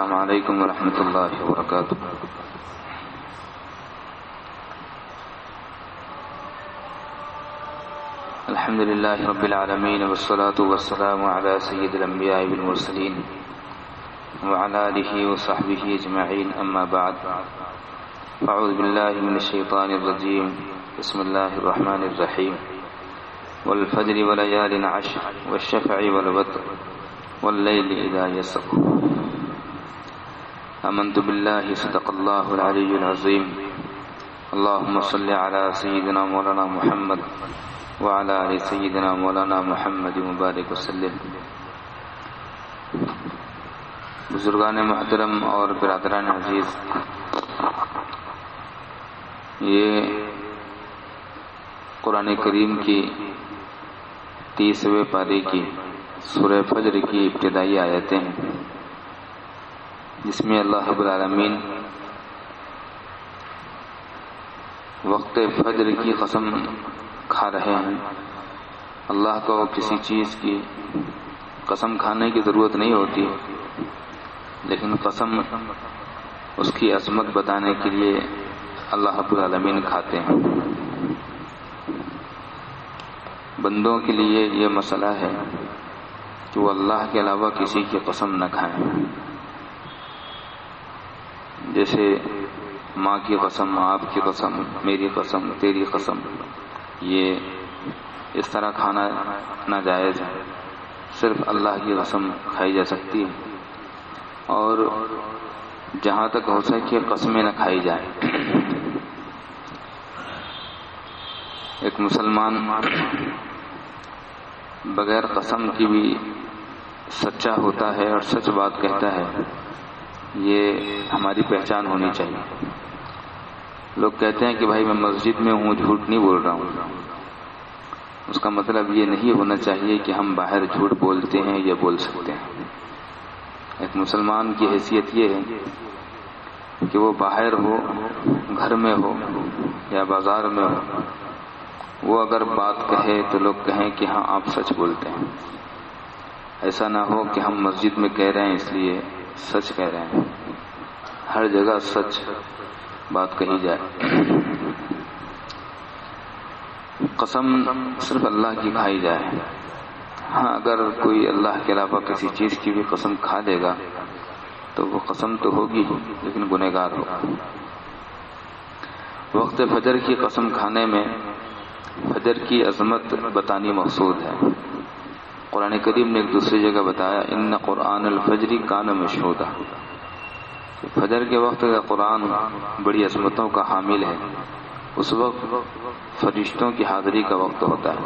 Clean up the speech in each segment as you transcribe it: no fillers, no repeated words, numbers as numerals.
السلام علیکم ورحمۃ اللہ وبرکاتہ۔ الحمد للہ رب العالمین والصلاة والسلام علی سید الانبیاء والمرسلین وعلی آلہ وصحبہ اجمعین، اما بعد، اعوذ باللہ من الشیطان الرجیم، بسم اللہ الرحمن الرحیم، والفجر وليال عشر والشفع والوتر واللیل اذا یسر، آمنت باللہ صدق اللہ العلی العظیم، اللہم صل علی سیدنا مولانا محمد وعلی آل سیدنا مولانا محمد مبارک وسلم۔ بزرگان محترم اور برادران عزیز، یہ قرآن کریم کی 30ویں پارے کی سورہ فجر کی ابتدائی آیتیں ہیں، جس میں اللہ رب العالمین وقت فجر کی قسم کھا رہے ہیں۔ اللہ کو کسی چیز کی قسم کھانے کی ضرورت نہیں ہوتی، لیکن قسم اس کی عظمت بتانے کے لیے اللہ رب العالمین کھاتے ہیں۔ بندوں کے لیے یہ مسئلہ ہے کہ وہ اللہ کے علاوہ کسی کی قسم نہ کھائیں، جیسے ماں کی قسم، آپ کی قسم، میری قسم، تیری قسم، یہ اس طرح کھانا ناجائز ہے۔ صرف اللہ کی قسم کھائی جا سکتی ہے، اور جہاں تک ہو سکے قسمیں نہ کھائی جائیں۔ ایک مسلمان بغیر قسم کی بھی سچا ہوتا ہے اور سچ بات کہتا ہے، یہ ہماری پہچان ہونی چاہیے۔ لوگ کہتے ہیں کہ بھائی میں مسجد میں ہوں، جھوٹ نہیں بول رہا ہوں، اس کا مطلب یہ نہیں ہونا چاہیے کہ ہم باہر جھوٹ بولتے ہیں یا بول سکتے ہیں۔ ایک مسلمان کی حیثیت یہ ہے کہ وہ باہر ہو، گھر میں ہو یا بازار میں ہو، وہ اگر بات کہے تو لوگ کہیں کہ ہاں آپ سچ بولتے ہیں۔ ایسا نہ ہو کہ ہم مسجد میں کہہ رہے ہیں اس لیے سچ کہہ رہے ہیں، ہر جگہ سچ بات کہی جائے۔ قسم صرف اللہ کی کھائی جائے۔ ہاں اگر کوئی اللہ کے علاوہ کسی چیز کی بھی قسم کھا لے گا تو وہ قسم تو ہوگی لیکن گنہگار ہوگا۔ وقت فجر کی قسم کھانے میں فجر کی عظمت بتانی مقصود ہے۔ قرآن کریم نے ایک دوسری جگہ بتایا، ان قرآن الفجر کان مشہودا، فجر کے وقت کا قرآن بڑی عظمتوں کا حامل ہے۔ اس وقت فرشتوں کی حاضری کا وقت ہوتا ہے،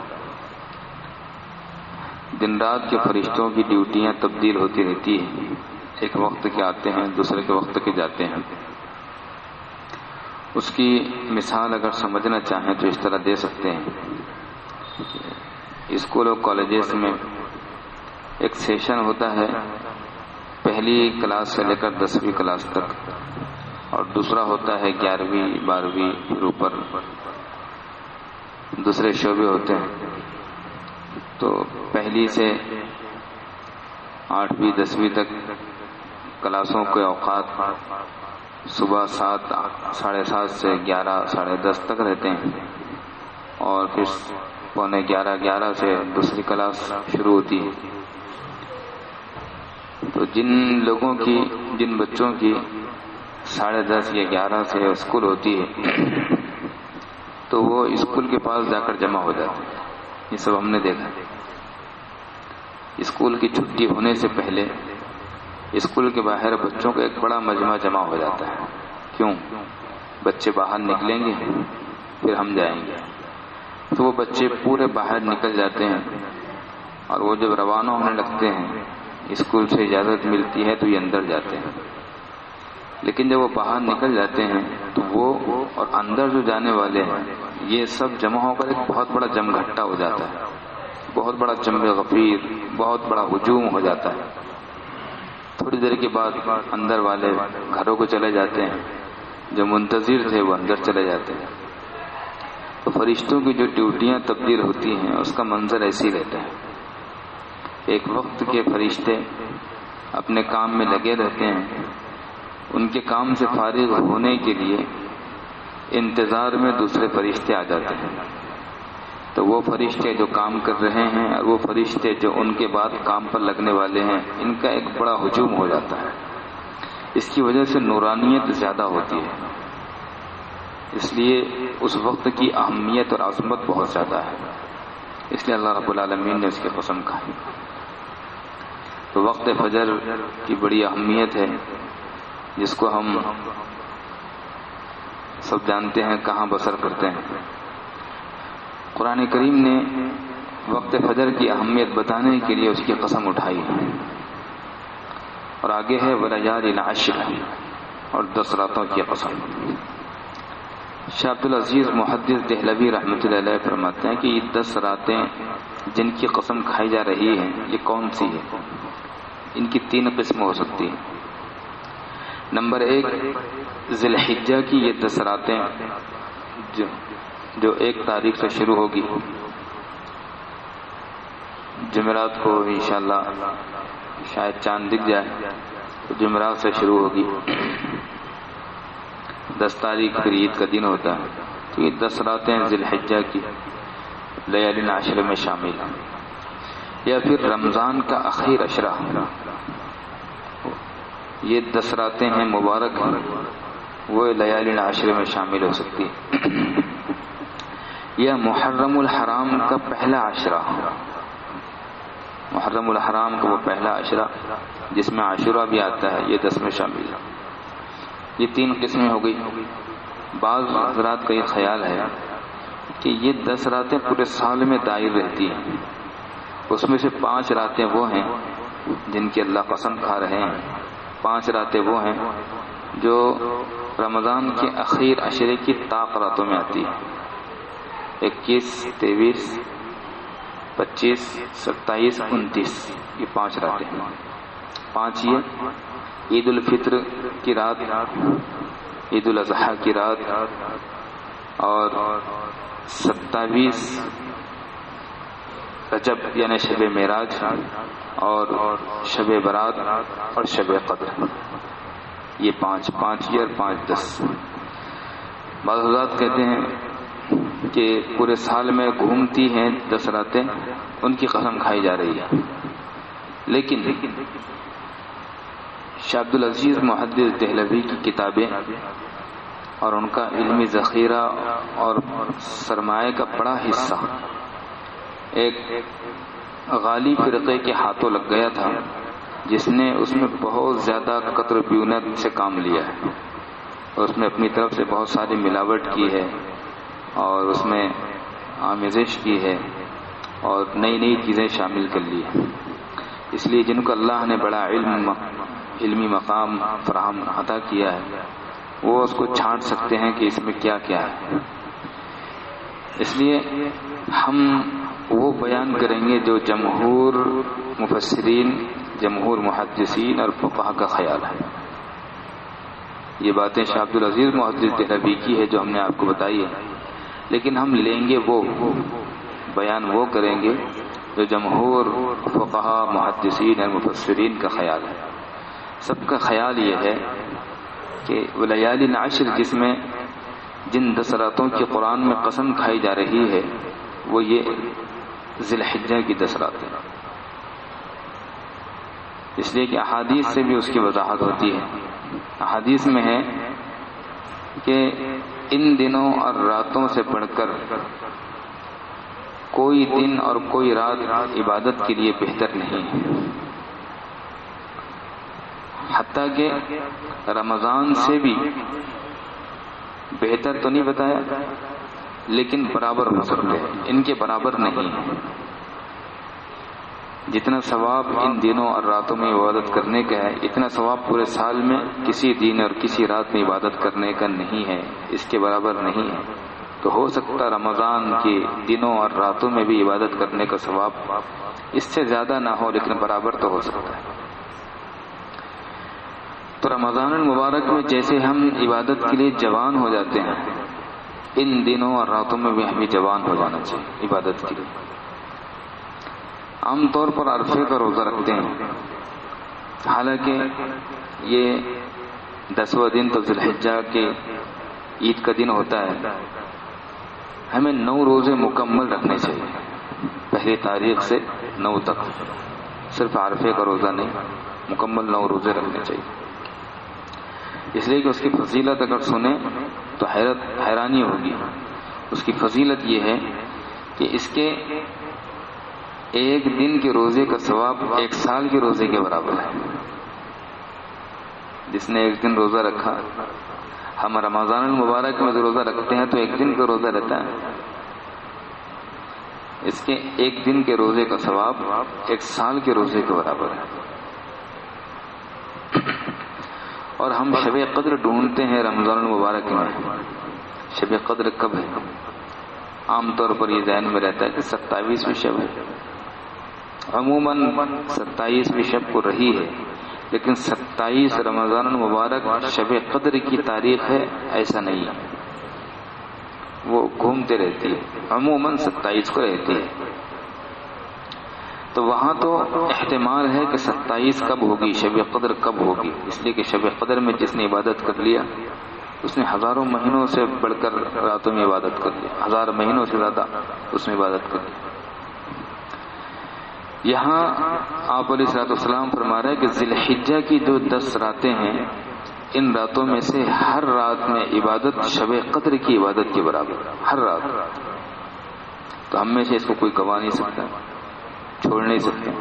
دن رات کے فرشتوں کی ڈیوٹیاں تبدیل ہوتی رہتی ہیں، ایک وقت کے آتے ہیں دوسرے کے وقت کے جاتے ہیں۔ اس کی مثال اگر سمجھنا چاہیں تو اس طرح دے سکتے ہیں، اسکول اور کالجز میں ایک سیشن ہوتا ہے، پہلی کلاس سے لے کر 10ویں کلاس تک، اور دوسرا ہوتا ہے 11ویں 12ویں اوپر دوسرے شعبے ہوتے ہیں۔ تو پہلی سے 8ویں 10ویں تک کلاسوں کے اوقات صبح 7 ساڑھے 7 سے 11 ساڑھے 10 تک رہتے ہیں، اور پھر 11:15 سے دوسری کلاس شروع ہوتی ہے۔ تو جن بچوں کی 10:30 یا 11 سے اسکول ہوتی ہے تو وہ اسکول کے پاس جا کر جمع ہو جاتے ہیں۔ یہ سب ہم نے دیکھا۔ اسکول کی چھٹی ہونے سے پہلے اسکول کے باہر بچوں کا ایک بڑا مجمع جمع ہو جاتا ہے۔ کیوں؟ بچے باہر نکلیں گے پھر ہم جائیں گے، تو وہ بچے پورے باہر نکل جاتے ہیں، اور وہ جب روانہ ہونے لگتے ہیں اسکول سے اجازت ملتی ہے تو یہ اندر جاتے ہیں۔ لیکن جب وہ باہر نکل جاتے ہیں تو وہ اور اندر جو جانے والے ہیں یہ سب جمع ہو کر ایک بہت بڑا جم گھٹا ہو جاتا ہے، بہت بڑا جنب غفیر، بہت بڑا ہجوم ہو جاتا ہے۔ تھوڑی دیر کے بعد اندر والے گھروں کو چلے جاتے ہیں، جو منتظر تھے وہ اندر چلے جاتے ہیں۔ تو فرشتوں کی جو ڈیوٹیاں تبدیل ہوتی ہیں اس کا منظر ایسے ہی رہتا ہے۔ ایک وقت کے فرشتے اپنے کام میں لگے رہتے ہیں، ان کے کام سے فارغ ہونے کے لیے انتظار میں دوسرے فرشتے آ جاتے ہیں، تو وہ فرشتے جو کام کر رہے ہیں اور وہ فرشتے جو ان کے بعد کام پر لگنے والے ہیں، ان کا ایک بڑا ہجوم ہو جاتا ہے۔ اس کی وجہ سے نورانیت زیادہ ہوتی ہے، اس لیے اس وقت کی اہمیت اور عظمت بہت زیادہ ہے، اس لیے اللہ رب العالمین نے اس کی قسم کھائی۔ تو وقت فجر کی بڑی اہمیت ہے، جس کو ہم سب جانتے ہیں، کہاں بسر کرتے ہیں۔ قرآن کریم نے وقت فجر کی اہمیت بتانے کے لیے اس کی قسم اٹھائی ہے، اور آگے ہے وَلَيَالٍ عَشْرٍ، اور 10 راتوں کی قسم۔ شاہ عبد العزیز محدث دہلوی رحمۃ اللہ علیہ فرماتے ہیں کہ یہ 10 راتیں جن کی قسم کھائی جا رہی ہیں، یہ کون سی ہے؟ ان کی 3 قسم ہو سکتی ہیں۔ نمبر 1، ذی الحجہ کی یہ 10 راتیں جو 1 تاریخ سے شروع ہوگی، جمعرات کو انشاءاللہ شاید چاند دکھ جائے تو جمعرات سے شروع ہوگی، 10 تاریخ پھر عید کا دن ہوتا ہے، تو یہ 10 راتیں ذی الحجہ کی لیالین عشر میں شامل ہیں۔ یا پھر رمضان کا اخیر عشرہ، یہ 10 راتیں ہیں مبارک ہیں، وہ لیالین عشر میں شامل ہو سکتی ہے۔ یا محرم الحرام کا پہلا عشرہ، محرم الحرام کا وہ پہلا عشرہ جس میں عاشورہ بھی آتا ہے، یہ 10 میں شامل ہے۔ یہ 3 قسمیں ہو گئی۔ بعض حضرات کا یہ خیال ہے کہ یہ 10 راتیں پورے سال میں دائر رہتی ہیں، اس میں سے 5 راتیں وہ ہیں جن کی اللہ قسم کھا رہے ہیں، 5 راتیں وہ ہیں جو رمضان کے اخیر عشرے کی طاق راتوں میں آتی ہیں، 21، 23، 25، 27، 29، یہ 5 راتیں ہیں۔ 5 یہ عید الفطر کی رات، عید الاضحیٰ کی رات، اور 27 رجب یعنی شب معراج، اور شب برات اور شب قدر، یہ 5 یہ اور 5 10۔ بعض حضرات کہتے ہیں کہ پورے سال میں گھومتی ہیں 10 راتیں، ان کی قسم کھائی جا رہی ہے، لیکن شاہ عبد العزیز محدث دہلوی کی کتابیں اور ان کا علمی ذخیرہ اور سرمایہ کا بڑا حصہ ایک غالی فرقے کے ہاتھوں لگ گیا تھا، جس نے اس میں بہت زیادہ قطر بیونت سے کام لیا ہے، اور اس میں اپنی طرف سے بہت ساری ملاوٹ کی ہے، اور اس میں آمیزش کی ہے، اور نئی چیزیں شامل کر لی ہیں۔ اس لیے جن کو اللہ نے بڑا علمی مقام فراہم عطا کیا ہے، وہ اس کو چھانٹ سکتے ہیں کہ اس میں کیا کیا ہے۔ اس لیے ہم وہ بیان کریں گے جو جمہور مفسرین، جمہور محدثین اور فقہا کا خیال ہے۔ یہ باتیں شاہ عبد العزیز محدث دہلوی کی ہے جو ہم نے آپ کو بتائی ہے، لیکن ہم لیں گے وہ بیان وہ کریں گے جو جمہور فقہا، محدثین اور مفسرین کا خیال ہے۔ سب کا خیال یہ ہے کہ ولیال عشر جس میں جن 10 راتوں کی قرآن میں قسم کھائی جا رہی ہے، وہ یہ ذی الحجہ کی 10 راتیں، اس لیے کہ احادیث سے بھی اس کی وضاحت ہوتی ہے۔ احادیث میں ہے کہ ان دنوں اور راتوں سے بڑھ کر کوئی دن اور کوئی رات عبادت کے لیے بہتر نہیں ہے، حتیٰ کہ رمضان سے بھی بہتر تو نہیں بتایا، لیکن برابر ہو سکتے ہیں، ان کے برابر نہیں ہے۔ جتنا ثواب ان دنوں اور راتوں میں عبادت کرنے کا ہے، اتنا ثواب پورے سال میں کسی دن اور کسی رات میں عبادت کرنے کا نہیں ہے، اس کے برابر نہیں ہے۔ تو ہو سکتا رمضان کے دنوں اور راتوں میں بھی عبادت کرنے کا ثواب اس سے زیادہ نہ ہو، لیکن برابر تو ہو سکتا ہے۔ تو رمضان المبارک میں جیسے ہم عبادت کے لیے جوان ہو جاتے ہیں، ان دنوں اور راتوں میں بھی ہمیں جوان ہو جانا چاہیے عبادت کے لیے۔ عام طور پر عرفے کا روزہ رکھتے ہیں، حالانکہ یہ 10واں دن تو ذی الحجہ کے عید کا دن ہوتا ہے، ہمیں 9 روزے مکمل رکھنے چاہیے، پہلی تاریخ سے 9 تک، صرف عرفے کا روزہ نہیں، مکمل 9 روزے رکھنے چاہیے، اس لیے کہ اس کی فضیلت اگر سنیں تو حیرانی ہوگی۔ اس کی فضیلت یہ ہے کہ اس کے ایک دن کے روزے کا ثواب 1 سال کے روزے کے برابر ہے۔ جس نے ایک دن روزہ رکھا، ہم رمضان المبارک میں جو روزہ رکھتے ہیں تو ایک دن کا روزہ رہتا ہے، اس کے ایک دن کے روزے کا ثواب 1 سال کے روزے کے برابر ہے۔ اور ہم شب قدر ڈھونڈتے ہیں رمضان المبارک میں، شب قدر کب ہے؟ عام طور پر یہ ذہن میں رہتا ہے کہ 27ویں شب ہے، عموماً 27ویں شب کو رہی ہے، لیکن 27 رمضان المبارک شب قدر کی تاریخ ہے ایسا نہیں ہے، وہ گھومتے رہتی ہے، عموماً 27 کو رہتی ہے۔ تو وہاں تو احتمال ہے کہ 27 کب ہوگی، شب قدر کب ہوگی، اس لیے کہ شب قدر میں جس نے عبادت کر لیا اس نے ہزاروں مہینوں سے بڑھ کر راتوں میں عبادت کر لیا، 1000 مہینوں سے زیادہ اس میں عبادت کر لی۔ یہاں آپ علیہ الصلوۃ والسلام فرما رہے ہیں کہ ذی الحجہ کی جو 10 راتیں ہیں، ان راتوں میں سے ہر رات میں عبادت شب قدر کی عبادت کے برابر، ہر رات۔ تو ہم میں سے اس کو کوئی گوا نہیں سکتا، چھوڑ نہیں سکتے۔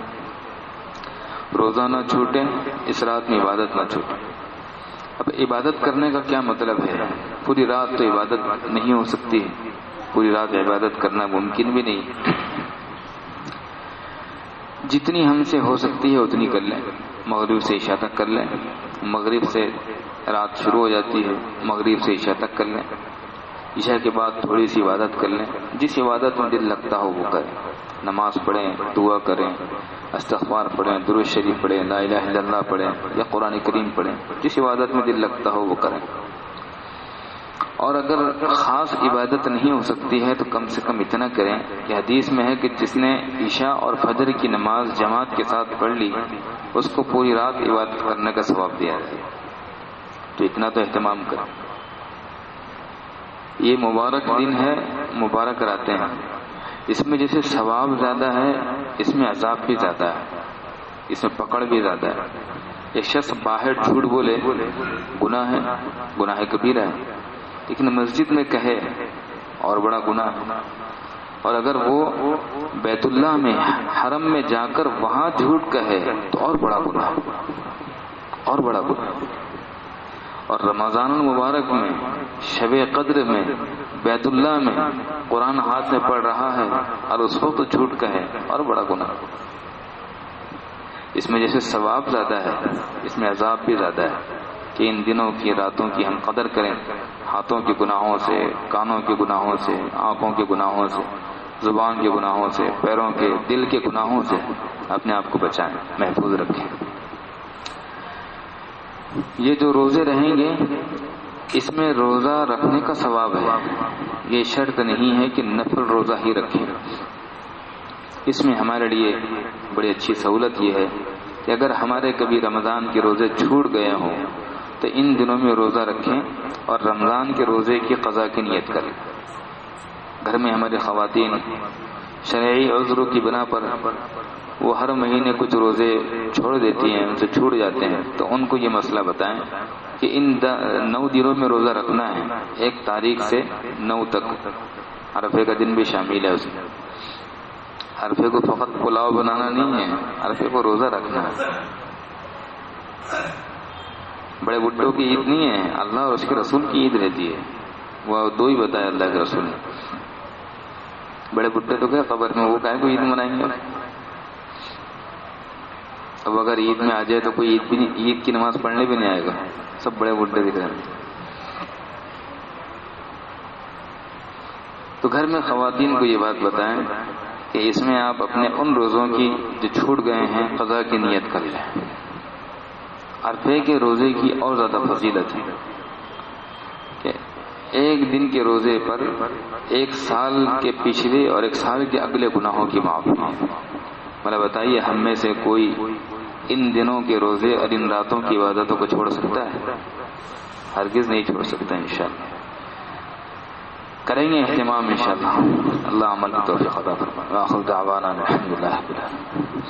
روزہ نہ چھوٹے، اس رات میں عبادت نہ چھوٹے۔ اب عبادت کرنے کا کیا مطلب ہے؟ پوری رات تو عبادت نہیں ہو سکتی، پوری رات عبادت کرنا ممکن بھی نہیں، جتنی ہم سے ہو سکتی ہے اتنی کر لیں، مغرب سے عشاء تک کر لیں، مغرب سے رات شروع ہو جاتی ہے، مغرب سے عشاء تک کر لیں، عشاء کے بعد تھوڑی سی عبادت کر لیں، جس عبادت میں دل لگتا ہو وہ کریں، نماز پڑھیں، دعا کریں، استغفار پڑھیں، درود شریف پڑھیں، لا الہ الا اللہ پڑھیں یا قرآن کریم پڑھیں، جس عبادت میں دل لگتا ہو وہ کریں۔ اور اگر خاص عبادت نہیں ہو سکتی ہے تو کم سے کم اتنا کریں کہ حدیث میں ہے کہ جس نے عشاء اور فجر کی نماز جماعت کے ساتھ پڑھ لی اس کو پوری رات عبادت کرنے کا ثواب دیا جائے، تو اتنا تو اہتمام کریں۔ یہ مبارک دن ہے، مبارک راتیں ہیں، اس میں جیسے ثواب زیادہ ہے اس میں عذاب بھی زیادہ ہے، اس میں پکڑ بھی زیادہ ہے۔ ایک شخص باہر جھوٹ بولے گناہ ہے، گناہ کبیرہ ہے، لیکن مسجد میں کہے اور بڑا گناہ ہے، اور اگر وہ بیت اللہ میں حرم میں جا کر وہاں جھوٹ کہے تو اور بڑا گناہ، اور بڑا گناہ۔ اور رمضان المبارک میں شب قدر میں بیت اللہ میں قرآن ہاتھ میں پڑھ رہا ہے اور اس کو تو جھوٹ کہے اور بڑا گناہ۔ اس میں جیسے ثواب زیادہ ہے اس میں عذاب بھی زیادہ ہے، کہ ان دنوں کی راتوں کی ہم قدر کریں، ہاتھوں کے گناہوں سے، کانوں کے گناہوں سے، آنکھوں کے گناہوں سے، زبان کے گناہوں سے، پیروں کے، دل کے گناہوں سے اپنے آپ کو بچائیں، محفوظ رکھیں۔ یہ جو روزے رہیں گے اس میں روزہ رکھنے کا ثواب ہے، یہ شرط نہیں ہے کہ نفل روزہ ہی رکھیں۔ اس میں ہمارے لیے بڑی اچھی سہولت یہ ہے کہ اگر ہمارے کبھی رمضان کے روزے چھوٹ گئے ہوں تو ان دنوں میں روزہ رکھیں اور رمضان کے روزے کی قضا کی نیت کریں۔ گھر میں ہماری خواتین شرعی عذروں کی بنا پر وہ ہر مہینے کچھ روزے چھوڑ دیتی ہیں، ان سے چھوٹ جاتے ہیں، تو ان کو یہ مسئلہ بتائیں کہ ان 9 دنوں میں روزہ رکھنا ہے، 1 تاریخ سے 9 تک، عرفے کا دن بھی شامل ہے اس میں۔ عرفے کو فقط پلاؤ بنانا نہیں ہے، عرفے کو روزہ رکھنا ہے۔ بڑے بڈھوں کی عید نہیں ہے، اللہ اور اس کے رسول کی عید رہتی ہے، وہ 2 ہی بتایا اللہ کے رسول نے۔ بڑے بڈھے تو کیا قبر میں، وہ کہیں کو عید منائیں گے؟ اب اگر عید میں آ جائے تو کوئی عید کی نماز پڑھنے بھی نہیں آئے گا، سب بڑے بڈھے دکھ رہے ہیں۔ تو گھر میں خواتین کو یہ بات بتائیں کہ اس میں آپ اپنے ان روزوں کی جو چھوٹ گئے ہیں قضا کی نیت کر لیں۔ عرفے کے روزے کی اور زیادہ فضیلت ہے کہ 1 دن کے روزے پر 1 سال کے پچھلے اور 1 سال کے اگلے گناہوں کی معافی۔ مطلب بتائیے ہم میں سے کوئی ان دنوں کے روزے اور ان راتوں کی عبادتوں کو چھوڑ سکتا ہے؟ ہرگز نہیں چھوڑ سکتا. انشاءاللہ کریں گے اہتمام انشاءاللہ. اللہ عمل کی توفیق عطا فرمائے. آخر دعوانا الحمدللہ رب العالمین.